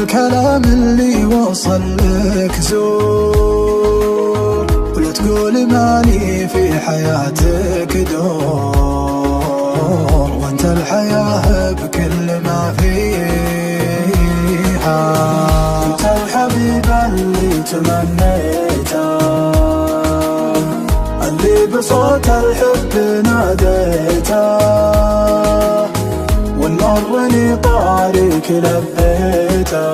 الكلام اللي وصل لك زور، ولا تقول مالي في حياتك دور، وانت الحياة بكل ما فيها. انت الحبيب اللي تمنيته، اللي بصوت الحب ناديته، والمرني طارق لبيته،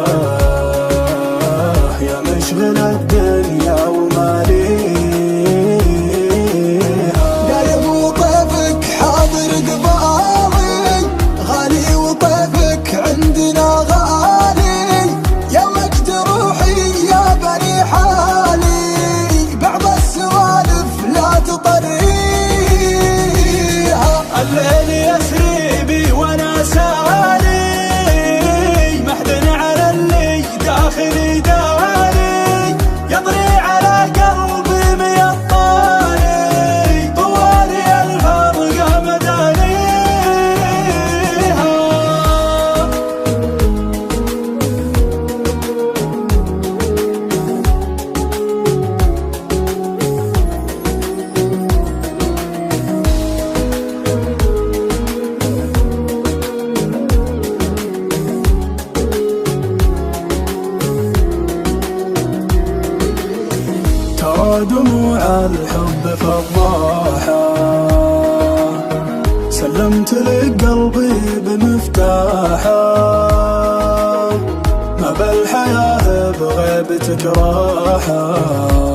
يا مشغل الدنيا وماليها. دايب وطيفك حاضر قبالي، غالي وطيفك عندنا غالي، يا مجد روحي يا بني حالي، بعض السوالف لا تطريها. الليل يسري بي وانا سالي، محزن على اللي داخلي داري، يضري على قلبي ميطاني، طوالي الفرقة مدانيها. ترى دموع الحب فضاحة، سلمت لك قلبي بمفتاحه، ما بالحياة بغيبتك راحة.